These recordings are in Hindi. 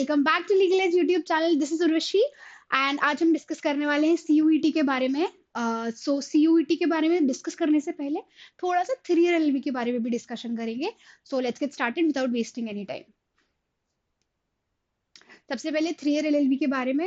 Welcome back to legal edge YouTube channel. This is Urvashi and आज हम डिस्कस करने वाले हैं सीयूईटी के बारे में। सीयूईटी के बारे में डिस्कस करने से पहले थोड़ा सा 3 ईयर एलएलबी के बारे में भी डिस्कशन करेंगे। So let's get started without wasting any time. सबसे पहले 3 ईयर एलएलबी के बारे में।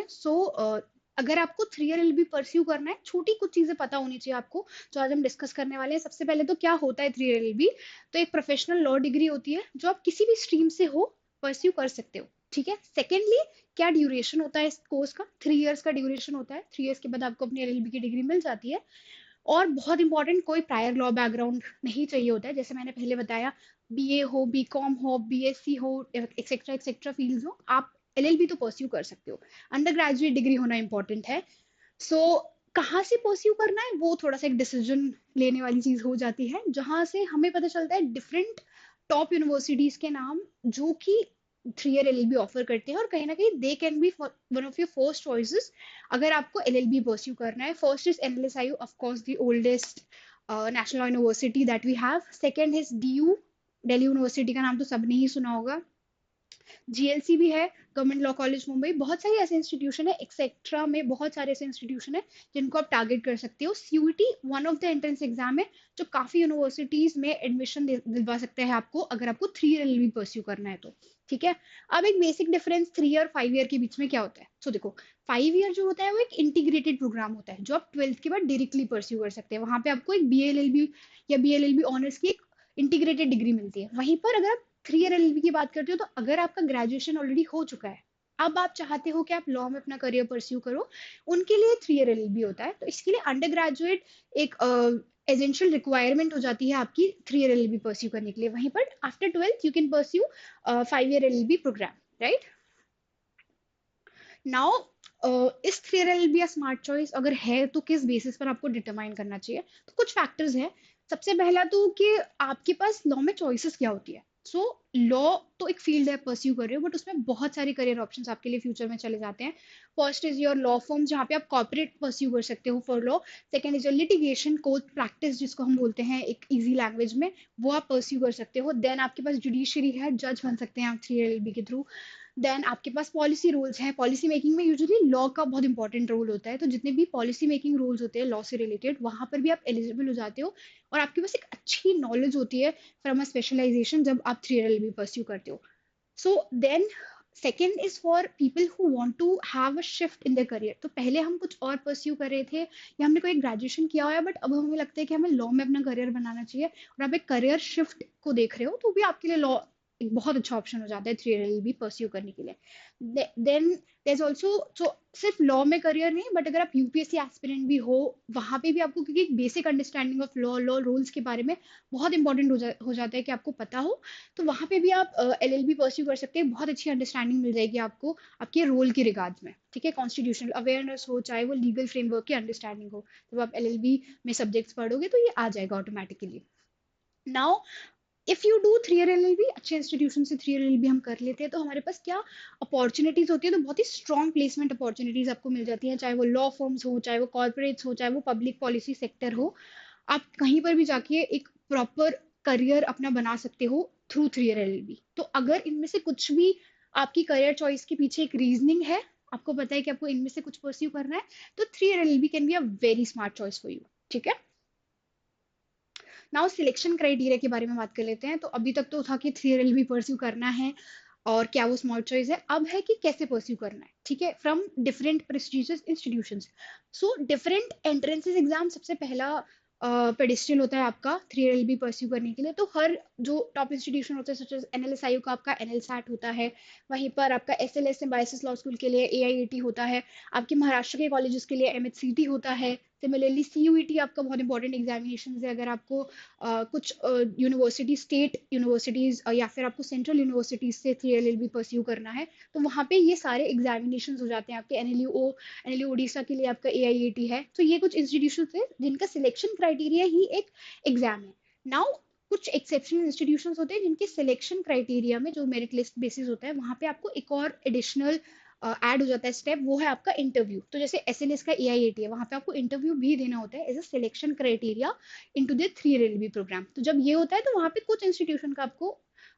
अगर आपको 3 ईयर एलएलबी परस्यू करना है, छोटी कुछ चीजें पता होनी चाहिए आपको जो आज हम डिस्कस करने वाले हैं। सबसे पहले तो क्या होता है 3 ईयर एलएलबी? तो एक प्रोफेशनल लॉ डिग्री होती है जो आप किसी भी स्ट्रीम से हो परस्यू कर सकते हो। ठीक है। सेकेंडली, क्या ड्यूरेशन होता है इस कोर्स का? 3 ईयर्स का ड्यूरेशन होता है। 3 ईयर्स के बाद आपको अपनी एलएलबी की डिग्री मिल जाती है। और बहुत इंपॉर्टेंट, कोई प्रायर लॉ बैकग्राउंड नहीं चाहिए होता है। जैसे मैंने पहले बताया, बीए हो, बीकॉम हो, बीएससी हो, एक्सेट्रा एक्सेट्रा फील्ड्स हो, आप एलएलबी तो परस्यू कर सकते हो। अंडर ग्रेजुएट डिग्री होना इंपॉर्टेंट है। सो कहाँ से परस्यू करना है वो थोड़ा सा एक डिसीजन लेने वाली चीज हो जाती है, जहां से हमें पता चलता है डिफरेंट टॉप यूनिवर्सिटीज के नाम जो कि 3 ईयर एलएलबी ऑफर करते हैं, और कहीं ना कहीं they can be one of your first choices अगर आपको एलएलबी परस्यू करना है। First is NLSIU, of course the oldest national university that we have. Second is DU, Delhi university का नाम तो सबने ही सुना होगा। जीएलसी भी है, गवर्नमेंट लॉ कॉलेज मुंबई। बहुत सारे ऐसे इंस्टीट्यूशन है, एक्सेट्रा में बहुत सारे ऐसे इंस्टीट्यूशन है जिनको आप टारगेट कर सकते हो। CUET one of the entrance exam है जो काफी यूनिवर्सिटीज में एडमिशन दिलवा सकता है आपको, अगर आपको 3 ईयर एलएलबी परस्यू करना है तो। ठीक है। अब एक बेसिक डिफरेंस 3 ईयर 5 ईयर के बीच में क्या होता है? तो देखो, 5 ईयर जो होता है वो एक इंटीग्रेटेड प्रोग्राम होता है जो आप 12th के बाद डायरेक्टली परस्यू कर सकते हैं। वहां पे आपको एक बीएलएलबी या बीएलएलबी ऑनर्स की एक इंटीग्रेटेड डिग्री मिलती है। वहीं पर अगर आप 3 ईयर एलएलबी की बात करते हो, तो अगर आपका ग्रेजुएशन ऑलरेडी हो चुका है, अब आप चाहते हो कि आप लॉ में अपना करियर परस्यू करो, उनके लिए 3 ईयर एलएलबी होता है। तो इसके लिए अंडर ग्रेजुएट एक एसेंशियल रिक्वायरमेंट हो जाती है आपकी 3 ईयर एलएलबी परस्यू करने के लिए। वहीं पर after 12th you can pursue 5 year LLB program, right? Now इस 3 ईयर एलएलबी या स्मार्ट चॉइस अगर है तो किस बेसिस पर आपको डिटरमाइन करना चाहिए? तो कुछ फैक्टर्स हैं। सबसे पहला तो कि आपके पास लॉ में चॉइसेस क्या होती है। सो लॉ तो एक फील्ड है, परस्यू कर रहे हो, बट उसमें बहुत सारे करियर ऑप्शंस आपके लिए फ्यूचर में चले जाते हैं। First is your law form, जहाँ पे आप कॉर्पोरेट परस्यू कर सकते हो for law. Second is your litigation court practice, जिसको हम बोलते हैं एक इजी लैंग्वेज में, वो आप परस्यू कर सकते हो। देन आपके पास जुडिशरी है, जज बन सकते हैं आप 3 ईयर एलएलबी के थ्रू। देन आपके पास पॉलिसी रोल्स हैं। पॉलिसी मेकिंग में यूजुअली लॉ का बहुत इंपॉर्टेंट रोल होता है, तो जितने भी पॉलिसी मेकिंग रोल्स होते हैं लॉ से रिलेटेड, वहां पर भी आप एलिजिबल हो जाते हो। और आपके पास एक अच्छी नॉलेज होती है फ्रॉम अ स्पेशलाइजेशन जब आप 3 ईयर एलएलबी परस्यू करते हो। So then second is for people who want to have a shift in the career. तो पहले हम कुछ और परस्यू कर रहे थे, या हमने कोई ग्रेजुएशन किया हुआ है, बट अब हमें लगता है कि हमें लॉ में अपना करियर बनाना चाहिए, और आप एक करियर शिफ्ट को देख रहे हो, तो भी आपके लिए लॉ एक बहुत अच्छा ऑप्शन हो जाता है 3 ईयर एलएलबी परस्यू करने के लिए। देन देयर इज ऑल्सो, सो सिर्फ लॉ में करियर नहीं, बट अगर आप यूपीएससी एस्पिरेंट भी हो, वहां पे भी आपको, क्योंकि एक basic understanding of law, law rules के बारे में बहुत इंपॉर्टेंट हो जाता है कि आपको पता हो, तो वहां पे भी आप एलएलबी परस्यू कर सकते हैं। बहुत अच्छी अंडरस्टैंडिंग मिल जाएगी आपको आपके रोल के रिगार्ड्स में। ठीक है। कॉन्स्टिट्यूशनल अवेयरनेस हो, चाहे वो लीगल फ्रेमवर्क की अंडरस्टैंडिंग हो, जब आप एलएलबी में सब्जेक्ट्स पढ़ोगे तो ये आ जाएगा automatically. Now if you do 3 year LLB, अच्छे इंस्टीट्यूशन से 3 ईयर एलएलबी हम कर लेते हैं, तो हमारे पास क्या अपॉर्चुनिटीज होती है? तो बहुत ही स्ट्रॉन्ग प्लेसमेंट अपॉर्चुनिटीज आपको मिल जाती हैं, चाहे वो लॉ फर्म्स हो, चाहे वो कॉर्पोरेट्स हो, चाहे वो पब्लिक पॉलिसी सेक्टर हो। आप कहीं पर भी जाके एक प्रॉपर करियर अपना बना सकते हो थ्रू 3 ईयर एलएलबी। तो अगर इनमें से कुछ भी आपकी करियर चॉइस के पीछे एक रीजनिंग है, आपको पता है कि आपको इनमें से कुछ परस्यू करना है, तो 3 year LLB can be a very smart choice for you. ठीक है। नाउ सिलेक्शन क्राइटेरिया के बारे में बात कर लेते हैं। तो अभी तक तो था कि 3 ईयर एलएलबी परस्यू करना है और क्या वो स्मॉल चॉइस है। अब है कि कैसे परस्यू करना है। ठीक है। From different prestigious institutions. So different entrances exam, सबसे पहला पेडिस्ट्रियल होता है आपका 3 ईयर एलएलबी परस्यू करने के लिए। तो हर जो टॉप इंस्टीट्यूशन होता है, सच एज एनएलएसआईयू का आपका एनएलसैट होता है, वहीं पर आपका एसएलएस सिम्बायोसिस लॉ स्कूल के लिए एआईएटी होता है, आपके महाराष्ट्र के कॉलेजेस के लिए एमएचसीटी होता है। सिमिलरली सीयूईटी आपका बहुत इंपॉर्टेंट एग्जामिनेशन है, अगर आपको कुछ यूनिवर्सिटी, स्टेट यूनिवर्सिटीज या फिर आपको सेंट्रल यूनिवर्सिटीज से 3 ईयर एलएलबी परस्यू करना है, तो वहाँ पे ये सारे एग्जामिनेशन हो जाते हैं आपके। एनएलयू उड़ीसा के लिए आपका एआईएटी है। तो ये कुछ इंस्टीट्यूशन है जिनका सिलेक्शन क्राइटेरिया ही एक एग्जाम है। नाउ कुछ एक्सेप्शनल इंस्टीट्यूशंस होते हैं जिनके सिलेक्शन क्राइटेरिया में जो मेरिट लिस्ट बेसिस होता है, वहाँ पे आपको एक और एडिशनल ऐड हो जाता है स्टेप, वो है आपका इंटरव्यू। तो जैसे एसएलएस का एआईएटी है, वहाँ पे आपको इंटरव्यू भी देना होता है as a selection criteria into the 3 year LLB program. तो जब ये होता है, तो वहाँ पे कुछ इंस्टीट्यूशन का आपको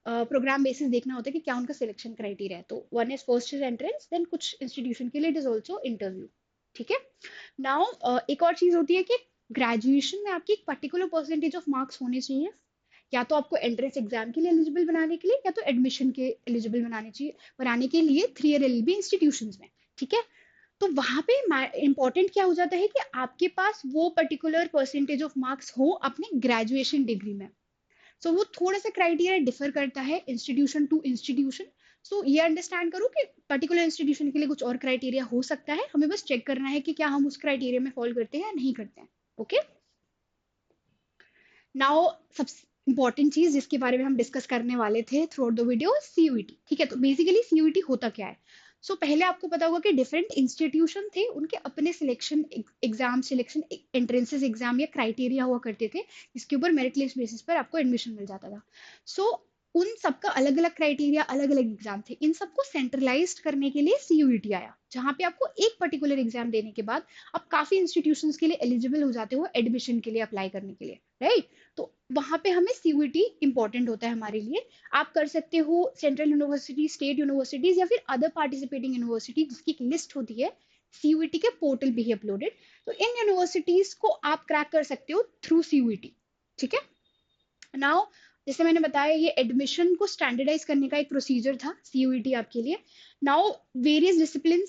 प्रोग्राम बेसिस देखना होता है कि क्या उनका सिलेक्शन क्राइटेरिया है। तो one is first is entrance, then कुछ इंस्टीट्यूशन के लिए इट इज ऑल्सो इंटरव्यू। ठीक है। नाउ एक और चीज होती है कि ग्रेजुएशन में आपकी एक पर्टिकुलर परसेंटेज ऑफ मार्क्स होने चाहिए, या तो आपको एंट्रेंस एग्जाम के लिए एलिजिबल बनाने के लिए, या तो एडमिशन के एलिजिबल बनाने के लिए 3 ईयर एलएलबी इंस्टीट्यूशन में। ठीक है। तो वहां पे इंपॉर्टेंट क्या हो जाता है कि आपके पास वो पर्टिकुलर परसेंटेज ऑफ मार्क्स हो अपने ग्रेजुएशन डिग्री में। सो वो थोड़ा सा क्राइटेरिया डिफर करता है इंस्टीट्यूशन टू इंस्टीट्यूशन। सो ये अंडरस्टैंड करो कि पर्टिकुलर इंस्टीट्यूशन के लिए कुछ और क्राइटेरिया हो सकता है, हमें बस चेक करना है कि क्या हम उस क्राइटेरिया में फॉलो करते हैं या नहीं करते हैं। ओके। नाउ सबसे इंपॉर्टेंट चीज जिसके बारे में हम डिस्कस करने वाले थे through out the video, CUET. ठीक है। तो बेसिकली सीयूईटी होता क्या है? पहले आपको पता होगा कि डिफरेंट इंस्टीट्यूशन थे, उनके अपने selection exam, selection entrances exam या क्राइटेरिया हुआ करते थे, जिसके ऊपर मेरिट लिस्ट बेसिस पर आपको एडमिशन मिल जाता था। सो उन सबका अलग अलग क्राइटेरिया, अलग अलग एग्जाम थे। इन सबको सेंट्रलाइज्ड करने के लिए सीयूईटी आया, जहां पे आपको एक पर्टिकुलर एग्जाम देने के बाद आप काफी इंस्टीट्यूशंस के लिए एलिजिबल हो जाते हो एडमिशन के लिए अप्लाई करने के लिए, राइट? तो वहां पे हमें सीयूईटी इंपॉर्टेंट होता है हमारे लिए। आप कर सकते हो सेंट्रल यूनिवर्सिटी, स्टेट यूनिवर्सिटीज या फिर अदर पार्टिसिपेटिंग यूनिवर्सिटी, जिसकी एक लिस्ट होती है सीयूईटी के पोर्टल पे ही अपलोडेड। तो इन यूनिवर्सिटीज को आप क्रैक कर सकते हो थ्रू सीयूईटी। ठीक है। नाउ जैसे मैंने बताया, ये एडमिशन को स्टैंडर्डाइज करने का एक प्रोसीजर था सीयूईटी आपके लिए। नाउ वेरियस डिसिप्लिन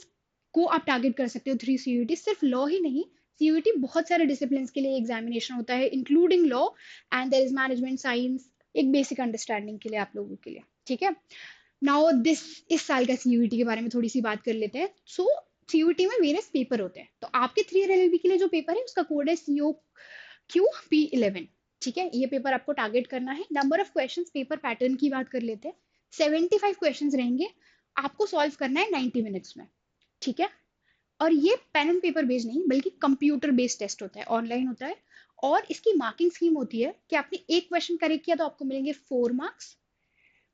को आप टारगेट कर सकते हो थ्री सीयूईटी, सिर्फ लॉ ही नहीं। सीयूईटी बहुत सारे डिसिप्लिन के लिए एग्जामिनेशन होता है, including law and there is management science, एक बेसिक अंडरस्टैंडिंग के लिए आप लोगों के लिए। ठीक है। नाउ दिस इस साल का सीयूईटी के बारे में थोड़ी सी बात कर लेते हैं। सीयूईटी में वेरियस पेपर होते हैं। तो आपके 3 ईयर एलएलबी के लिए जो पेपर है उसका कोड है COQP11। ठीक है। ये पेपर आपको टारगेट करना है। Number of questions, paper pattern की बात कर लेते हैं। 75 क्वेश्चंस रहेंगे, आपको सॉल्व करना है 90 मिनट्स में। ठीक है। और ये पेन एंड पेपर बेस्ड नहीं बल्कि कंप्यूटर बेस्ड टेस्ट होता है, ऑनलाइन होता है। और इसकी मार्किंग स्कीम होती है कि आपने एक क्वेश्चन करेक्ट किया तो आपको मिलेंगे 4 मार्क्स,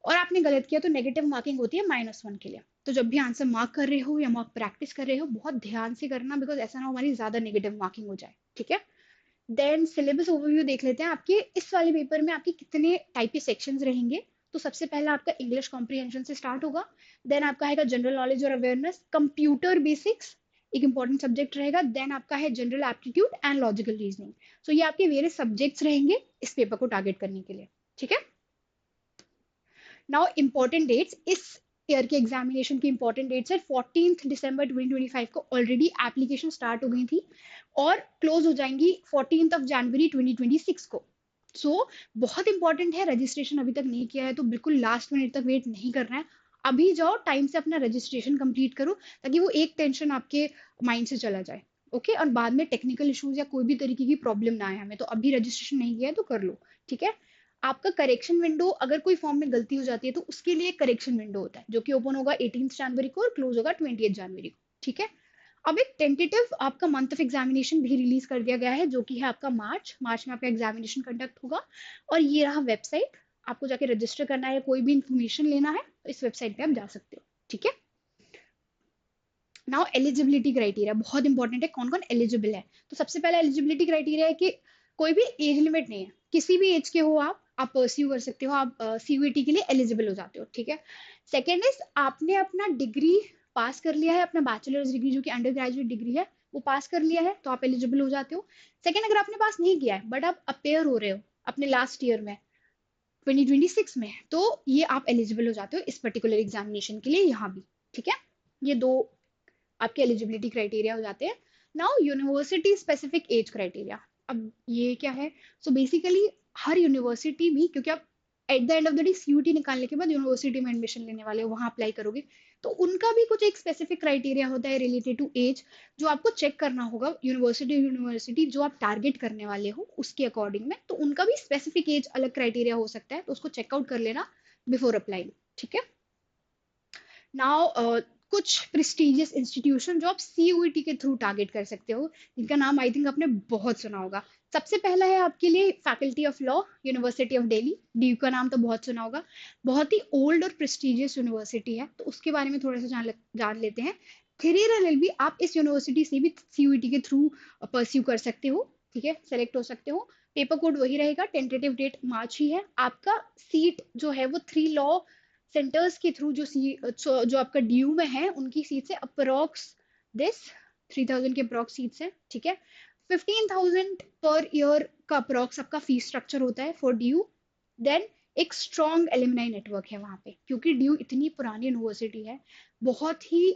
और आपने गलत किया तो नेगेटिव मार्किंग होती है -1 के लिए। तो जब भी आंसर मार्क कर रहे हो या मार्क प्रैक्टिस कर रहे हो, बहुत ध्यान से करना, बिकॉज ऐसा ना हो हमारी ज्यादा नेगेटिव मार्किंग हो जाए। ठीक है। देन सिलेबस ओवरव्यू देख लेते हैं। आपके इस वाले पेपर में आपके कितने टाइप के सेक्शंस रहेंगे। तो सबसे पहला आपका इंग्लिश कॉम्प्रिहेंशन से स्टार्ट होगा। देन आपका है जनरल नॉलेज और अवेयरनेस, कंप्यूटर बेसिक्स एक इंपॉर्टेंट सब्जेक्ट रहेगा। देन आपका है general aptitude and logical reasoning. So ये आपके वेरियस सब्जेक्ट्स रहेंगे इस पेपर को टारगेट करने के लिए। ठीक है। नाउ इंपॉर्टेंट डेट्स, इस ईयर के एग्जामिनेशन की इंपॉर्टेंट डेट्स है 14 दिसंबर 2025 को ऑलरेडी एप्लीकेशन स्टार्ट हो गई थी और क्लोज हो जाएंगी 14 जनवरी 2026 को। बहुत इंपॉर्टेंट है, रजिस्ट्रेशन अभी तक नहीं किया है तो बिल्कुल लास्ट मिनट तक वेट नहीं करना है। अभी जाओ, टाइम से अपना रजिस्ट्रेशन कंप्लीट करो, ताकि वो एक टेंशन आपके माइंड से चला जाए। ओके। और बाद में टेक्निकल इश्यूज या कोई भी तरीके की प्रॉब्लम ना आए हमें, तो अभी रजिस्ट्रेशन नहीं किया है तो कर लो। ठीक है। आपका करेक्शन विंडो, अगर कोई फॉर्म में गलती हो जाती है तो उसके लिए करेक्शन विंडो होता है, जो कि ओपन होगा 18 जनवरी को और क्लोज होगा 20 जनवरी को। ठीक है। अब एक टेंटेटिव आपका मंथ ऑफ एग्जामिनेशन भी रिलीज कर दिया गया है, जो कि है आपका मार्च में आपका एग्जामिनेशन कंडक्ट होगा। और ये रहा वेबसाइट, आपको जाके रजिस्टर करना है, कोई भी इंफॉर्मेशन लेना है तो इस वेबसाइट पे आप जा सकते हो। ठीक है। नाउ एलिजिबिलिटी क्राइटेरिया बहुत इंपॉर्टेंट है, कौन कौन एलिजिबल है। तो सबसे पहला एलिजिबिलिटी क्राइटेरिया है कि कोई भी एज लिमिट नहीं है, किसी भी एज के हो आप परस्यू कर सकते हो, आप सीयूईटी के लिए एलिजिबल हो जाते हो। ठीक है। सेकेंड इज आपने अपना डिग्री पास कर लिया है, अपना बैचलर्स डिग्री जो कि अंडर ग्रेजुएट डिग्री है वो पास कर लिया है तो आप एलिजिबल हो जाते हो। सेकेंड, अगर आपने पास नहीं किया है बट आप अपेयर हो रहे हो अपने लास्ट ईयर में 2026 में, तो ये आप एलिजिबल हो जाते हो इस पर्टिकुलर एग्जामिनेशन के लिए यहाँ भी। ठीक है। ये दो आपके एलिजिबिलिटी क्राइटेरिया हो जाते हैं। Now university specific age criteria, अब ये क्या है? बेसिकली हर यूनिवर्सिटी भी, क्योंकि आप at the end of the day CUET निकालने के बाद यूनिवर्सिटी में एडमिशन लेने वाले हो, वहां अप्लाई करोगे, तो उनका भी कुछ एक स्पेसिफिक क्राइटेरिया होता है रिलेटेड टू एज, जो आपको चेक करना होगा यूनिवर्सिटी यूनिवर्सिटी जो आप टारगेट करने वाले हो उसके अकॉर्डिंग में। तो उनका भी स्पेसिफिक एज अलग क्राइटेरिया हो सकता है, तो उसको चेकआउट कर लेना बिफोर अप्लाइंग। ठीक है। नाउ कुछ प्रेस्टिजियस इंस्टीट्यूशन जो आप सीयूईटी के थ्रू टारगेट कर सकते हो, जिनका नाम आई थिंक आपने बहुत सुना होगा। सबसे पहला है आपके लिए faculty of law, university of Delhi, D का नाम तो बहुत सुना होगा। बहुत ही ओल्ड और प्रेस्टिजियस यूनिवर्सिटी है, तो उसके बारे में थोड़ा सा जान लेते हैं। 3 ईयर एलएलबी आप इस यूनिवर्सिटी से भी सीयूईटी के थ्रू परस्यू कर सकते हो। ठीक है, सेलेक्ट हो सकते हो। पेपर कोड वही रहेगा, टेंटेटिव डेट मार्च ही है। आपका सीट जो है वो 3 लॉ सेंटर्स के थ्रू जो आपका ड्यू में है उनकी सीट से अप्रोक्स दिस 3000 के अप्रोक्स सीट्स है, ठीक है। 15,000 पर ईयर का अप्रोक्स आपका फीस स्ट्रक्चर होता है फॉर ड्यू। देन एक स्ट्रॉन्ग एलुमनाई नेटवर्क है वहाँ पे, क्योंकि ड्यू इतनी पुरानी यूनिवर्सिटी है। बहुत ही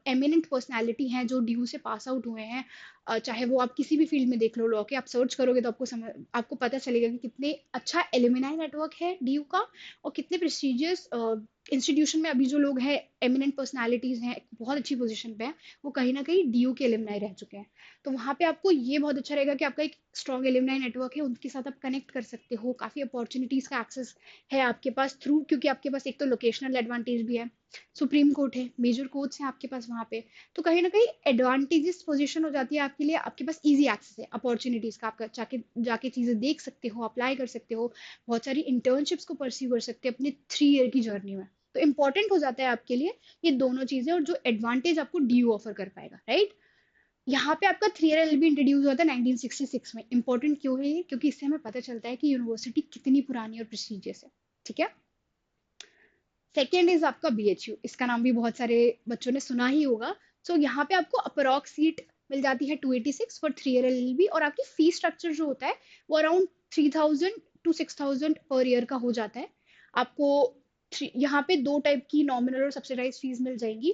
एमिनेंट पर्सनालिटी हैं जो ड्यू से पास आउट हुए हैं। चाहे वो आप किसी भी फील्ड में देख लो, लॉ के आप सर्च करोगे तो आपको पता चलेगा कि कितने अच्छा एलुमनाई नेटवर्क है ड्यू का, और कितने प्रेस्टिजियस इंस्टीट्यूशन में अभी जो लोग हैं, एमिनेंट पर्सनालिटीज हैं, बहुत अच्छी पोजीशन पे हैं, वो कहीं ना कहीं ड्यू के एलुमनाई रह चुके हैं। तो वहाँ पे आपको ये बहुत अच्छा रहेगा कि आपका एक स्ट्रॉन्ग एलुमनाई नेटवर्क है, उनके साथ आप कनेक्ट कर सकते हो, काफ़ी अपॉर्चुनिटीज़ का एक्सेस है आपके पास थ्रू, क्योंकि आपके पास एक तो लोकेशनल एडवांटेज भी है, सुप्रीम कोर्ट है, मेजर कोर्ट्स हैं आपके पास वहाँ पे। तो कहीं ना कहीं एडवांटेजेस पोजीशन हो जाती है आपके लिए, आपके पास इजी एक्सेस है अपॉर्चुनिटीज़ का, आपका जाके जाके चीज़ें देख सकते हो, अप्लाई कर सकते हो, बहुत सारी इंटर्नशिप्स को परस्यू कर सकते हो अपनी 3 ईयर की जर्नी में। तो इंपॉर्टेंट हो जाता है आपके लिए ये दोनों चीज़ें, और जो एडवांटेज आपको ड्यू ऑफर कर पाएगा, राइट। यहाँ पे आपका 3 ईयर एलएलबी इंट्रोड्यूस हुआ था 1966 में। इंपॉर्टेंट क्यों है ये? क्योंकि इससे हमें पता चलता है कि यूनिवर्सिटी कितनी पुरानी और प्रेस्टिजियस है, ठीक है। सेकेंड इज आपका बीएचयू, इसका नाम भी बहुत सारे बच्चों ने सुना ही होगा। सो यहाँ पे आपको अप्रोक्स सीट मिल जाती है 286 फॉर 3 ईयर एलएलबी, और आपकी फीस स्ट्रक्चर जो होता है वो अराउंड 3000 टू 6000 पर ईयर का हो जाता है आपको। यहाँ पे दो टाइप की नॉमिनल और सब्सिडाइज फीस मिल जाएंगी।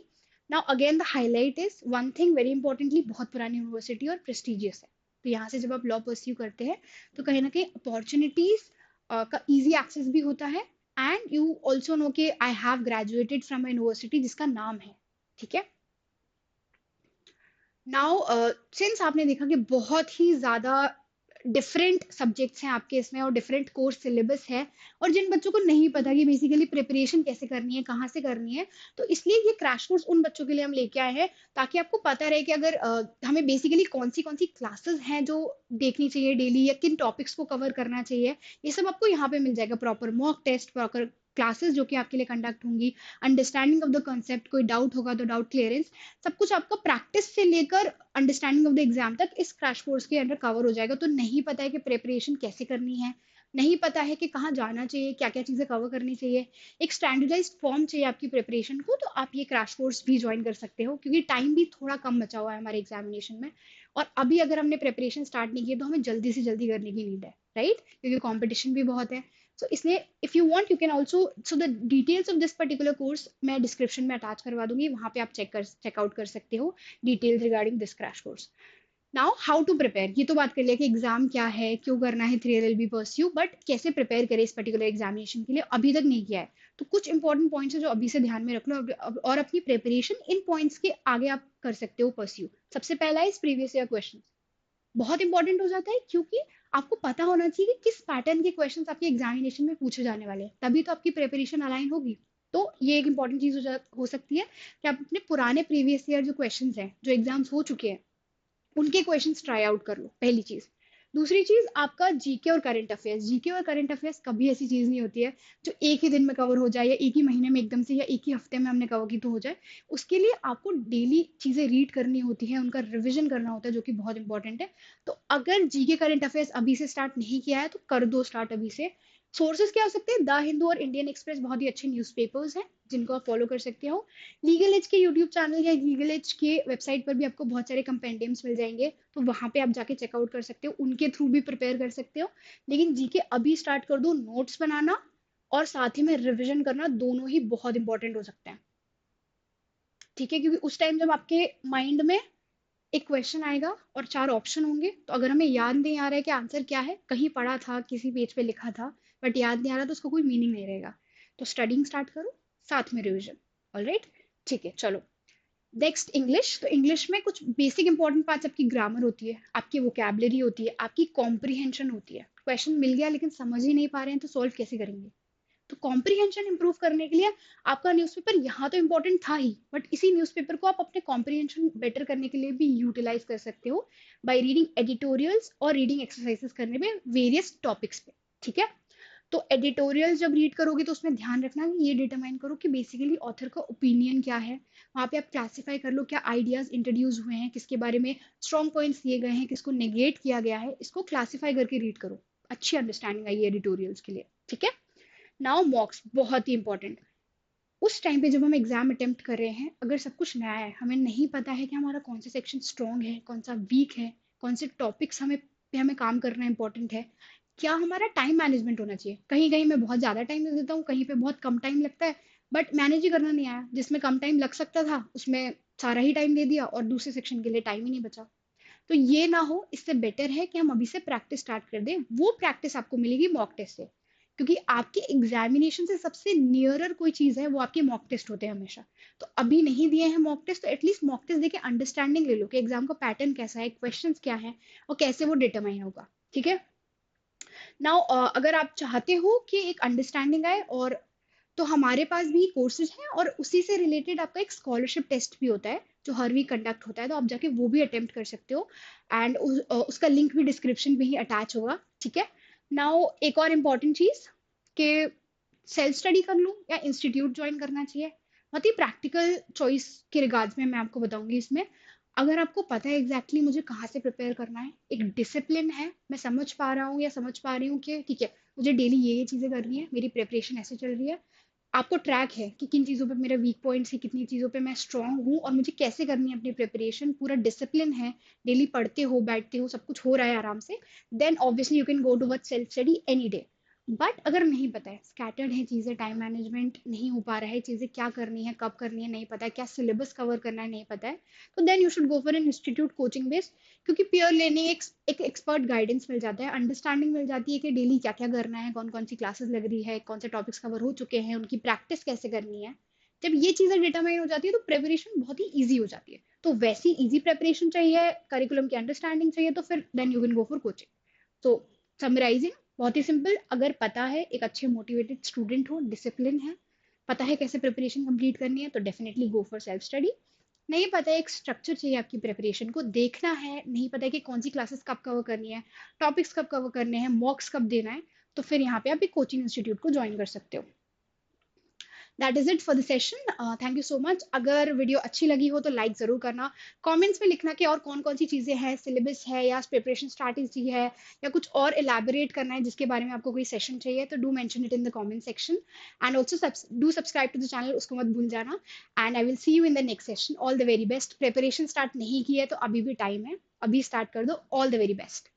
Now again the highlight is one thing very importantly, बहुत पुरानी यूनिवर्सिटी और प्रेस्टिजियस है। तो यहाँ से जब आप लॉ परस्यू करते हैं तो कहीं ना कहीं अपॉर्चुनिटीज का इजी एक्सेस भी होता है, एंड यू ऑल्सो नो कि I have graduated from university जिसका नाम है, ठीक है। नाउ सिंस आपने देखा कि बहुत ही ज़्यादा डिफरेंट सब्जेक्ट्स हैं आपके इसमें और डिफरेंट कोर्स सिलेबस है, और जिन बच्चों को नहीं पता कि बेसिकली प्रिपरेशन कैसे करनी है, कहाँ से करनी है, तो इसलिए ये क्रैश कोर्स उन बच्चों के लिए हम लेके आए हैं, ताकि आपको पता रहे कि अगर हमें बेसिकली कौन सी क्लासेस हैं जो देखनी चाहिए डेली, या किन टॉपिक्स को कवर करना चाहिए, ये सब आपको यहाँ पे मिल जाएगा। Proper mock test, proper classes जो कि आपके लिए कंडक्ट होंगी, अंडरस्टैंडिंग ऑफ द कॉन्सेप्ट, कोई डाउट होगा तो डाउट क्लियरेंस, सब कुछ आपका प्रैक्टिस से लेकर अंडरस्टैंडिंग ऑफ द एग्जाम तक इस क्रैश कोर्स के अंडर कवर हो जाएगा। तो नहीं पता है कि प्रिपरेशन कैसे करनी है, नहीं पता है कि कहाँ जाना चाहिए, क्या क्या चीज़ें कवर करनी चाहिए, एक स्टैंडर्डाइज्ड फॉर्म चाहिए आपकी प्रिपरेशन को, तो आप ये क्रैश कोर्स भी ज्वाइन कर सकते हो, क्योंकि टाइम भी थोड़ा कम बचा हुआ है हमारे एग्जामिनेशन में। और अभी अगर हमने प्रिपरेशन स्टार्ट नहीं की तो हमें जल्दी से जल्दी करने की नीड है, राइट, क्योंकि कॉम्पिटिशन भी बहुत है। सो इसलिए if you want you can also, so the details of this particular course मैं डिस्क्रिप्शन में अटैच करवा दूंगी, वहाँ पे आप चेकआउट कर सकते हो details regarding this crash course. Now how to prepare, ये तो बात कर लिया कि एग्जाम क्या है, क्यों करना है 3 एलएलबी परस्यू, बट कैसे प्रिपेयर करें इस पर्टिकुलर एग्जामिनेशन के लिए, अभी तक नहीं किया है। तो कुछ इंपॉर्टेंट पॉइंट्स है जो अभी से ध्यान में रख लो, और अपनी प्रिपरेशन इन पॉइंट्स के आगे आप कर सकते हो परस्यू। सबसे पहला इस प्रीवियस ईयर क्वेश्चन, बहुत इंपॉर्टेंट हो जाता है, क्योंकि आपको पता होना चाहिए कि किस पैटर्न के क्वेश्चंस आपके एग्जामिनेशन में पूछे जाने वाले हैं, तभी तो आपकी प्रिपरेशन अलाइन होगी। तो ये एक इंपॉर्टेंट चीज हो सकती है कि आप अपने पुराने प्रीवियस ईयर जो क्वेश्चंस हैं, जो एग्जाम्स हो चुके हैं, उनके क्वेश्चंस ट्राई आउट कर लो, पहली चीज। दूसरी चीज आपका जीके और करंट अफेयर्स। जीके और करंट अफेयर्स कभी ऐसी चीज नहीं होती है जो एक ही दिन में कवर हो जाए, या एक ही महीने में एकदम से, या एक ही हफ्ते में हमने कवर की तो हो जाए। उसके लिए आपको डेली चीजें रीड करनी होती है, उनका रिविजन करना होता है, जो कि बहुत इंपॉर्टेंट है। तो अगर जीके करंट अफेयर्स अभी से स्टार्ट नहीं किया है तो कर दो स्टार्ट अभी से। सोर्सेज क्या हो सकते हैं? द हिंदू और इंडियन एक्सप्रेस बहुत ही अच्छे न्यूज़पेपर्स हैं जिनको आप फॉलो कर सकते हो। लीगल एज के यूट्यूब चैनल या लीगल एज के वेबसाइट पर भी आपको बहुत सारे कंपेंडियम्स मिल जाएंगे, तो वहां पे आप जाके चेकआउट कर सकते हो, उनके थ्रू भी प्रिपेयर कर सकते हो। लेकिन जीके अभी स्टार्ट कर दो, नोट्स बनाना और साथ ही में रिविजन करना, दोनों ही बहुत इंपॉर्टेंट हो सकते हैं, ठीक है। क्योंकि उस टाइम जब आपके माइंड में एक क्वेश्चन आएगा और 4 ऑप्शन होंगे, तो अगर हमें याद नहीं आ रहा है कि आंसर क्या है, कहीं पढ़ा था, किसी पेज पे लिखा था, बट याद नहीं आ रहा, तो उसका कोई मीनिंग नहीं रहेगा। तो स्टडिंग स्टार्ट करो, साथ में रिविजन। ऑलराइट, ठीक है, चलो। Next English. तो इंग्लिश में कुछ बेसिक इंपॉर्टेंट पार्ट्स, आपकी ग्रामर होती है, आपकी वोकेबलरी होती है, आपकी कॉम्प्रीहेंशन होती है। क्वेश्चन मिल गया लेकिन समझ ही नहीं पा रहे हैं तो सॉल्व कैसे करेंगे? तो कॉम्प्रीहेंशन इंप्रूव करने के लिए आपका न्यूज़पेपर यहाँ तो इंपॉर्टेंट था ही, बट इसी न्यूज़पेपर को आप अपने कॉम्प्रीहेंशन बेटर करने के लिए भी यूटिलाइज कर सकते हो बाय रीडिंग एडिटोरियल्स और रीडिंग एक्सरसाइजेस करने में वेरियस टॉपिक्स पे, ठीक है। तो एडिटोरियल जब रीड करोगे तो उसमें ध्यान रखना कि ये डिटरमाइन करो कि बेसिकली ऑथर का ओपिनियन क्या है। वहाँ पे आप क्लासिफाई कर लो क्या आइडियाज इंट्रोड्यूस हुए हैं, किसके बारे में स्ट्रॉन्ग पॉइंट्स दिए गए हैं, किसको नेगेट किया गया है, इसको क्लासिफाई करके रीड करो। अच्छी अंडरस्टैंडिंग आई एडिटोरियल्स के लिए, ठीक है। नाउ मॉक्स बहुत ही इंपॉर्टेंट। उस टाइम पे जब हम एग्जाम अटेम्प्ट कर रहे हैं, अगर सब कुछ नया है, हमें नहीं पता है कि हमारा कौन सा सेक्शन स्ट्रॉन्ग है, कौन सा वीक है, कौन से टॉपिक्स हमें पे हमें काम करना इंपॉर्टेंट है, क्या हमारा टाइम मैनेजमेंट होना चाहिए। कहीं कहीं मैं बहुत ज़्यादा टाइम दे देता हूँ, कहीं पे बहुत कम टाइम लगता है, बट मैनेज ही करना नहीं आया। जिसमें कम टाइम लग सकता था उसमें सारा ही टाइम दे दिया और दूसरे सेक्शन के लिए टाइम ही नहीं बचा। तो ये ना हो, इससे बेटर है कि हम अभी से प्रैक्टिस स्टार्ट कर दें। वो प्रैक्टिस आपको मिलेगी मॉक टेस्ट से, क्योंकि आपके एग्जामिनेशन से सबसे नियरर कोई चीज़ है वो आपके मॉक टेस्ट होते हैं हमेशा। तो अभी नहीं दिए हैं मॉक टेस्ट, तो एटलीस्ट मॉक टेस्ट देके अंडरस्टैंडिंग ले लो कि एग्जाम का पैटर्न कैसा है, क्वेश्चंस क्या है और कैसे वो डिटरमाइन होगा, ठीक है। नाउ अगर आप चाहते हो कि एक अंडरस्टैंडिंग आए, और तो हमारे पास भी कोर्सेज हैं और उसी से रिलेटेड आपका एक स्कॉलरशिप टेस्ट भी होता है जो हर वीक कंडक्ट होता है, तो आप जाके वो भी अटेम्प्ट कर सकते हो। एंड उसका लिंक भी डिस्क्रिप्शन में ही अटैच होगा, ठीक है। नाउ एक और इम्पॉर्टेंट चीज़ कि सेल्फ स्टडी कर लूँ या इंस्टीट्यूट ज्वाइन करना चाहिए, बहुत ही प्रैक्टिकल चॉइस के रिगार्ड्स में मैं आपको बताऊंगी इसमें। अगर आपको पता है एग्जैक्टली मुझे कहाँ से प्रिपेयर करना है, एक डिसिप्लिन है, मैं समझ पा रहा हूँ या समझ पा रही हूँ कि ठीक है मुझे डेली ये चीज़ें करनी है, मेरी प्रिपरेशन ऐसे चल रही है, आपको ट्रैक है कि किन चीज़ों पे मेरे वीक पॉइंट्स है, कितनी चीज़ों पे मैं स्ट्रांग हूँ और मुझे कैसे करनी है अपनी प्रिपरेशन, पूरा डिसिप्लिन है, डेली पढ़ते हो बैठते हो, सब कुछ हो रहा है आराम से, then obviously you can go towards self study any day. But अगर नहीं पता है, स्कैटर्ड है चीज़ें, टाइम मैनेजमेंट नहीं हो पा रहा है, चीज़ें क्या करनी है कब करनी है नहीं पता है, क्या सिलेबस कवर करना है नहीं पता है, तो then you should go for an institute coaching based. क्योंकि प्योर लर्निंग एक एक्सपर्ट गाइडेंस मिल जाता है, अंडरस्टैंडिंग मिल जाती है कि डेली क्या क्या करना है, कौन कौन सी क्लासेस लग रही है, कौन से टॉपिक्स कवर हो चुके हैं, उनकी प्रैक्टिस कैसे करनी है। जब ये चीज़ें डिटरमाइन हो जाती है तो प्रिपरेशन बहुत ही ईजी हो जाती है। तो वैसी ईजी प्रिपरेशन चाहिए, करिकुलम की अंडरस्टैंडिंग चाहिए, तो फिर then you can go for coaching. तो समराइजिंग बहुत ही सिंपल, अगर पता है, एक अच्छे मोटिवेटेड स्टूडेंट हो, डिसिप्लिन है, पता है कैसे प्रिपरेशन कंप्लीट करनी है, तो definitely go for self study. नहीं पता है, एक स्ट्रक्चर चाहिए आपकी प्रिपरेशन को, देखना है, नहीं पता है कि कौन सी क्लासेस कब कवर करनी है, टॉपिक्स कब कवर करने हैं, मॉक्स कब देना है, तो फिर यहाँ पे आप एक कोचिंग इंस्टीट्यूट को ज्वाइन कर सकते हो। That is it for the session, thank you so much. अगर वीडियो अच्छी लगी हो तो लाइक ज़रूर करना, कमेंट्स में लिखना कि और कौन कौन सी चीज़ें हैं, सिलेबस है या प्रिपरेशन स्ट्रैटेजी है या कुछ और एलैबोरेट करना है जिसके बारे में आपको कोई सेशन चाहिए, तो do mention it in the comment section. And also do subscribe to the channel, उसको मत भूल जाना। And I will see you in the next session. All the very best. Preparation start नहीं की है तो अभी भी टाइम है, अभी स्टार्ट कर दो। All the very best.